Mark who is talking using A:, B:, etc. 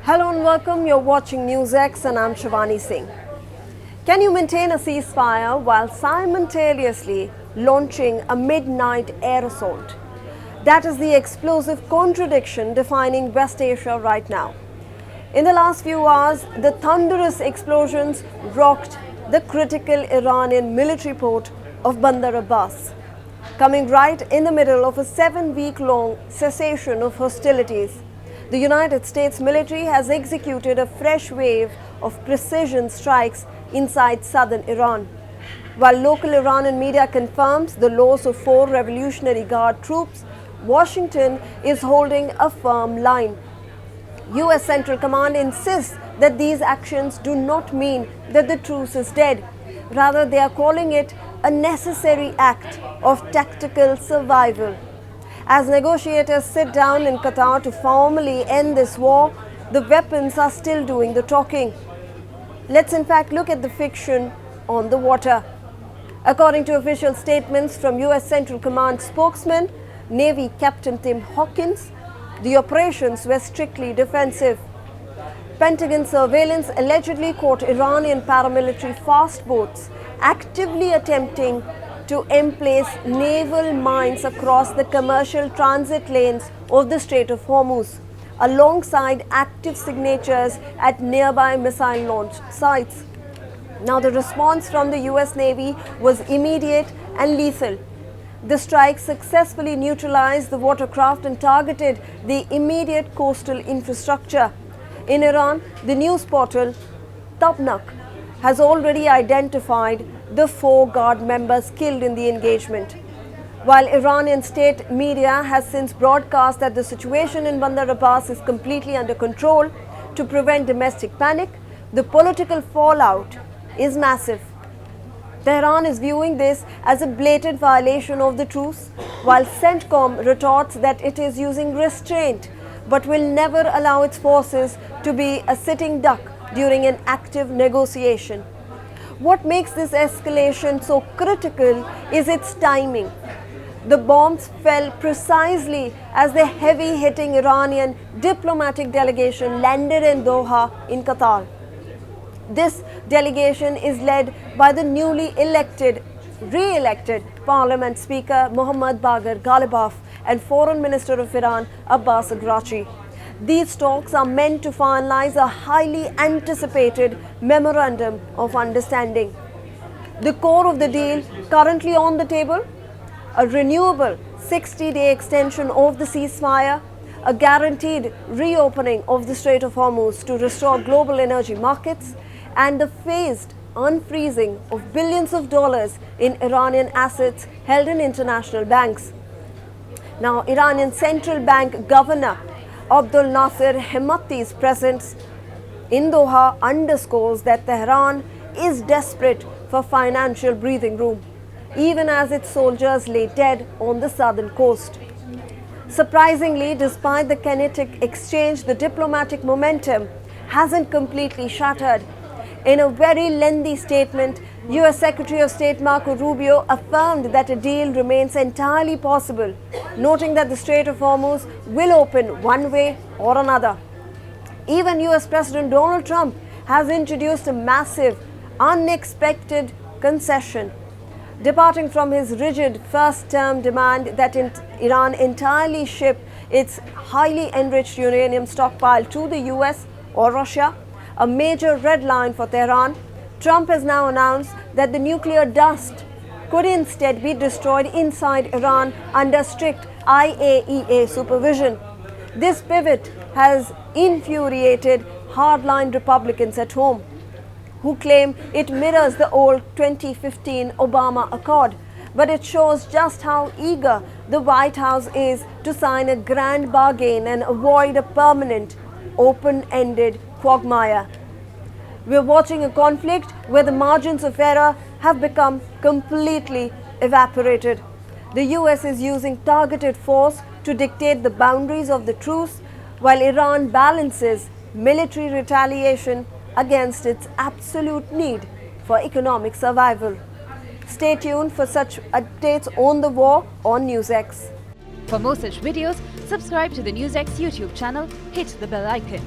A: Hello and welcome. You're watching NewsX and I'm Shivani Singh. Can you maintain a ceasefire while simultaneously launching a midnight air assault? That is the explosive contradiction defining West Asia right now. In the last few hours, the thunderous explosions rocked the critical Iranian military port of Bandar Abbas, coming right in the middle of a 7-week-long cessation of hostilities. The United States military has executed a fresh wave of precision strikes inside southern Iran. While local Iranian media confirms the loss of 4 Revolutionary Guard troops, Washington is holding a firm line. US Central Command insists that these actions do not mean that the truce is dead. Rather, they are calling it a necessary act of tactical survival. As negotiators sit down in Qatar to formally end this war, the weapons are still doing the talking. Let's in fact look at the fiction on the water. According to official statements from US Central Command spokesman, Navy Captain Tim Hawkins, the operations were strictly defensive. Pentagon surveillance allegedly caught Iranian paramilitary fast boats actively attempting to emplace naval mines across the commercial transit lanes of the Strait of Hormuz, alongside active signatures at nearby missile launch sites. Now, the response from the US Navy was immediate and lethal. The strike successfully neutralized the watercraft and targeted the immediate coastal infrastructure. In Iran, the news portal Tabnak has already identified the 4 Guard members killed in the engagement. While Iranian state media has since broadcast that the situation in Bandar Abbas is completely under control to prevent domestic panic, the political fallout is massive. Tehran is viewing this as a blatant violation of the truce, while CENTCOM retorts that it is using restraint but will never allow its forces to be a sitting duck during an active negotiation. What makes this escalation so critical is its timing. The bombs fell precisely as the heavy-hitting Iranian diplomatic delegation landed in Doha in Qatar. This delegation is led by the newly re-elected Parliament Speaker Mohammad Bagher Ghalibaf and Foreign Minister of Iran Abbas Araghchi. These talks are meant to finalize a highly anticipated memorandum of understanding. The core of the deal currently on the table: a renewable 60-day extension of the ceasefire, a guaranteed reopening of the Strait of Hormuz to restore global energy markets, and the phased unfreezing of billions of dollars in Iranian assets held in international banks. Now, Iranian Central Bank Governor Abdul Nasser Hemati's presence in Doha underscores that Tehran is desperate for financial breathing room, even as its soldiers lay dead on the southern coast. Surprisingly, despite the kinetic exchange, the diplomatic momentum hasn't completely shattered. In a very lengthy statement, US Secretary of State Marco Rubio affirmed that a deal remains entirely possible, noting that the Strait of Hormuz will open one way or another. Even US President Donald Trump has introduced a massive, unexpected concession, departing from his rigid first-term demand that Iran entirely ship its highly enriched uranium stockpile to the US or Russia, a major red line for Tehran. Trump has now announced that the nuclear dust could instead be destroyed inside Iran under strict IAEA supervision. This pivot has infuriated hardline Republicans at home, who claim it mirrors the old 2015 Obama Accord, but it shows just how eager the White House is to sign a grand bargain and avoid a permanent, open-ended quagmire. We're watching a conflict where the margins of error have become completely evaporated. The US is using targeted force to dictate the boundaries of the truce, while Iran balances military retaliation against its absolute need for economic survival. Stay tuned for such updates on the war on NewsX.
B: For more such videos, subscribe to the NewsX YouTube channel, hit the bell icon.